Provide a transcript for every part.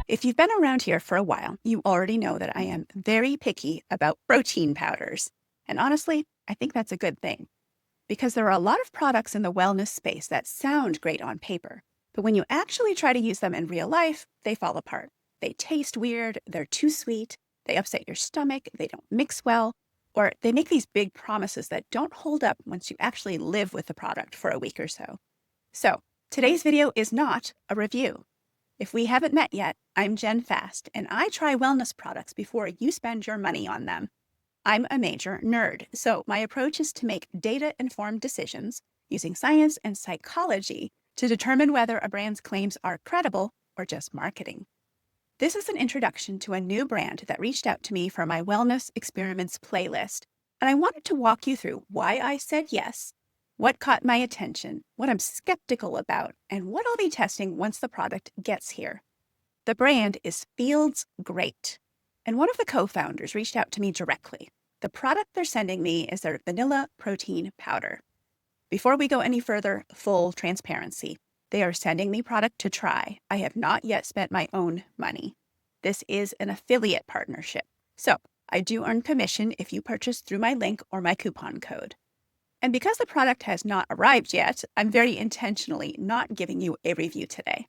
If you've been around here for a while, you already know that I am very picky about protein powders. And honestly, I think that's a good thing because there are a lot of products in the wellness space that sound great on paper. But when you actually try to use them in real life, they fall apart. They taste weird, they're too sweet, they upset your stomach, they don't mix well, or they make these big promises that don't hold up once you actually live with the product for a week or so. So, today's video is not a review. If we haven't met yet, I'm Jenn Fast, and I try wellness products before you spend your money on them. I'm a major nerd, so my approach is to make data-informed decisions using science and psychology to determine whether a brand's claims are credible or just marketing. This is an introduction to a new brand that reached out to me for my Wellness Experiments playlist, and I wanted to walk you through why I said yes, what caught my attention, what I'm skeptical about, and what I'll be testing once the product gets here. The brand is Feels Great, and one of the co-founders reached out to me directly. The product they're sending me is their vanilla protein powder. Before we go any further, full transparency. They are sending me product to try. I have not yet spent my own money. This is an affiliate partnership, so I do earn commission if you purchase through my link or my coupon code. And because the product has not arrived yet, I'm very intentionally not giving you a review today.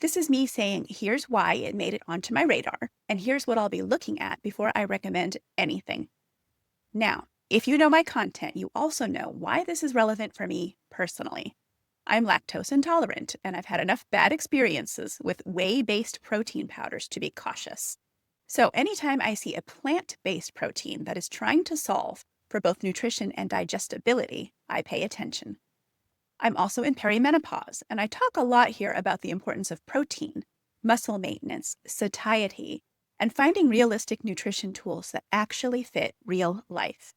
This is me saying, here's why it made it onto my radar, and here's what I'll be looking at before I recommend anything. Now, if you know my content, you also know why this is relevant for me personally. I'm lactose intolerant, and I've had enough bad experiences with whey-based protein powders to be cautious. So anytime I see a plant-based protein that is trying to solve for both nutrition and digestibility, I pay attention. I'm also in perimenopause, and I talk a lot here about the importance of protein, muscle maintenance, satiety, and finding realistic nutrition tools that actually fit real life.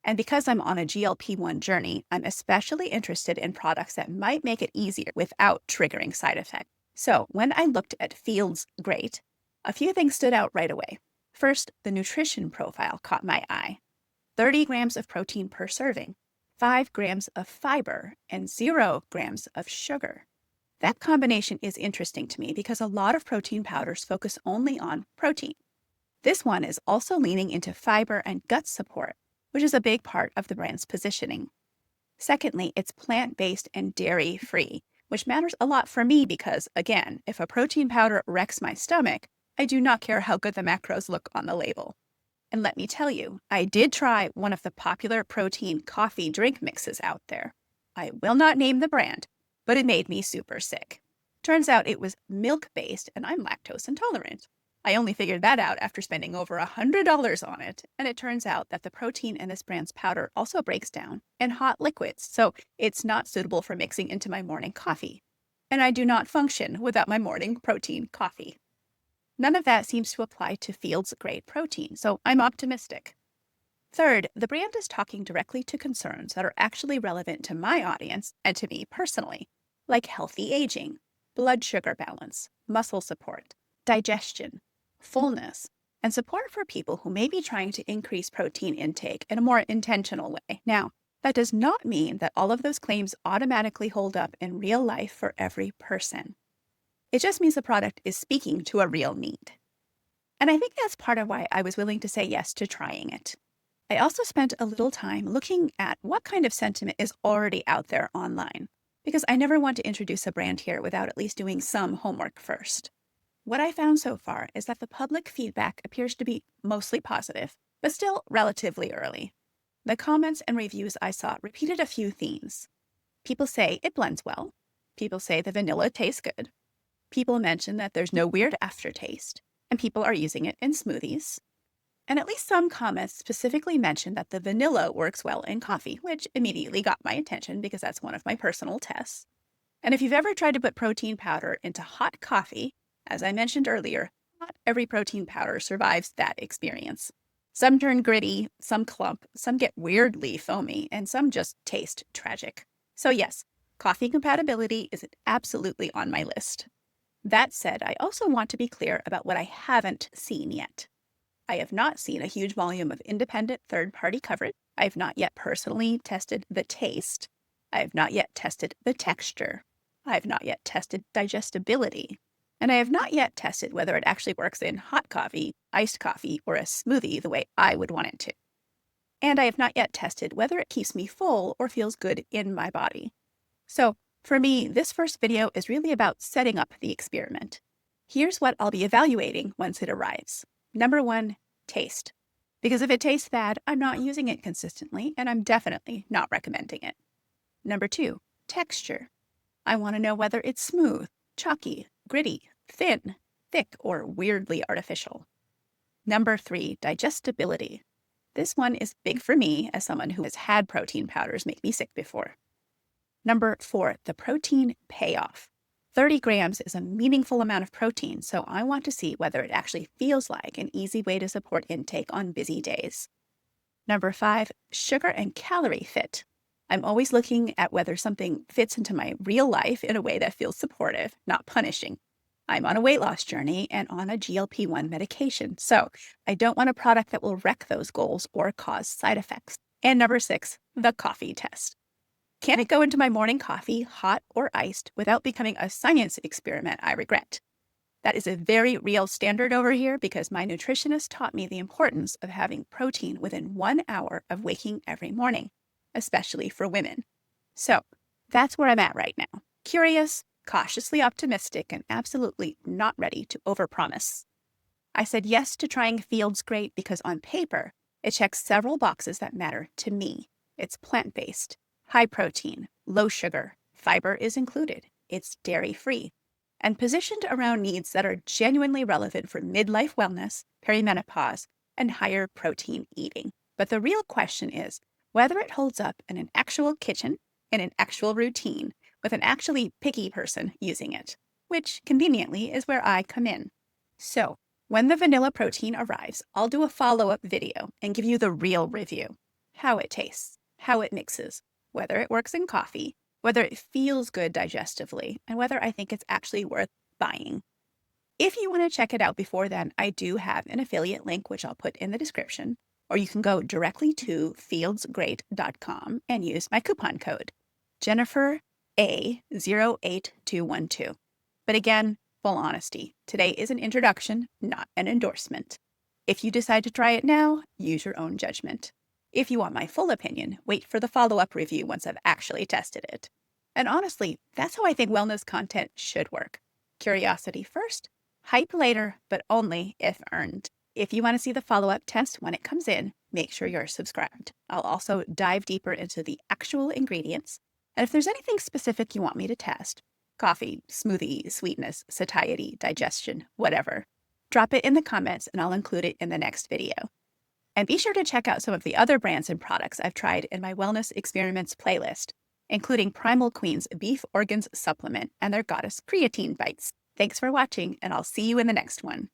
And because I'm on a GLP-1 journey, I'm especially interested in products that might make it easier without triggering side effects. So when I looked at Feels Great, a few things stood out right away. First, the nutrition profile caught my eye. 30 grams of protein per serving, 5 grams of fiber, and 0 grams of sugar. That combination is interesting to me because a lot of protein powders focus only on protein. This one is also leaning into fiber and gut support, which is a big part of the brand's positioning. Secondly, it's plant-based and dairy-free, which matters a lot for me because, again, if a protein powder wrecks my stomach, I do not care how good the macros look on the label. And let me tell you, I did try one of the popular protein coffee drink mixes out there. I will not name the brand, but it made me super sick. Turns out it was milk-based and I'm lactose intolerant. I only figured that out after spending over $100 on it, and it turns out that the protein in this brand's powder also breaks down in hot liquids, so it's not suitable for mixing into my morning coffee. And I do not function without my morning protein coffee. None of that seems to apply to Feels Great protein, so I'm optimistic. Third, the brand is talking directly to concerns that are actually relevant to my audience and to me personally, like healthy aging, blood sugar balance, muscle support, digestion, fullness, and support for people who may be trying to increase protein intake in a more intentional way. Now, that does not mean that all of those claims automatically hold up in real life for every person. It just means the product is speaking to a real need. And I think that's part of why I was willing to say yes to trying it. I also spent a little time looking at what kind of sentiment is already out there online, because I never want to introduce a brand here without at least doing some homework first. What I found so far is that the public feedback appears to be mostly positive, but still relatively early. The comments and reviews I saw repeated a few themes. People say it blends well. People say the vanilla tastes good. People mention that there's no weird aftertaste, and people are using it in smoothies. And at least some comments specifically mentioned that the vanilla works well in coffee, which immediately got my attention because that's one of my personal tests. And if you've ever tried to put protein powder into hot coffee, as I mentioned earlier, not every protein powder survives that experience. Some turn gritty, some clump, some get weirdly foamy, and some just taste tragic. So yes, coffee compatibility is absolutely on my list. That said, I also want to be clear about what I haven't seen yet. I have not seen a huge volume of independent third-party coverage. I have not yet personally tested the taste. I have not yet tested the texture. I have not yet tested digestibility. And I have not yet tested whether it actually works in hot coffee, iced coffee, or a smoothie the way I would want it to. And I have not yet tested whether it keeps me full or feels good in my body. So for me, this first video is really about setting up the experiment. Here's what I'll be evaluating once it arrives. Number 1, taste. Because if it tastes bad, I'm not using it consistently, and I'm definitely not recommending it. Number 2, texture. I want to know whether it's smooth, chalky, gritty, thin, thick, or weirdly artificial. Number 3, digestibility. This one is big for me as someone who has had protein powders make me sick before. Number 4, the protein payoff. 30 grams is a meaningful amount of protein, so I want to see whether it actually feels like an easy way to support intake on busy days. Number 5, sugar and calorie fit. I'm always looking at whether something fits into my real life in a way that feels supportive, not punishing. I'm on a weight loss journey and on a GLP-1 medication, so I don't want a product that will wreck those goals or cause side effects. And number 6, the coffee test. Can it go into my morning coffee, hot or iced, without becoming a science experiment I regret? That is a very real standard over here because my nutritionist taught me the importance of having protein within 1 hour of waking every morning, especially for women. So that's where I'm at right now. Curious, cautiously optimistic, and absolutely not ready to overpromise. I said yes to trying Fields Great because on paper, it checks several boxes that matter to me. It's plant-based, high protein, low sugar, fiber is included, it's dairy-free, and positioned around needs that are genuinely relevant for midlife wellness, perimenopause, and higher protein eating. But the real question is whether it holds up in an actual kitchen, in an actual routine, with an actually picky person using it, which conveniently is where I come in. So when the vanilla protein arrives, I'll do a follow-up video and give you the real review. How it tastes, how it mixes, whether it works in coffee, whether it feels good digestively, and whether I think it's actually worth buying. If you want to check it out before then, I do have an affiliate link, which I'll put in the description, or you can go directly to fieldsgreat.com and use my coupon code, Jennifer A08212. But again, full honesty, today is an introduction, not an endorsement. If you decide to try it now, use your own judgment. If you want my full opinion, wait for the follow-up review once I've actually tested it. And honestly, that's how I think wellness content should work. Curiosity first, hype later, but only if earned. If you want to see the follow-up test when it comes in, make sure you're subscribed. I'll also dive deeper into the actual ingredients. And if there's anything specific you want me to test, coffee, smoothie, sweetness, satiety, digestion, whatever, drop it in the comments and I'll include it in the next video. And be sure to check out some of the other brands and products I've tried in my Wellness Experiments playlist, including Primal Queen's Beef Organs Supplement and their Goddess Creatine Bites. Thanks for watching, and I'll see you in the next one.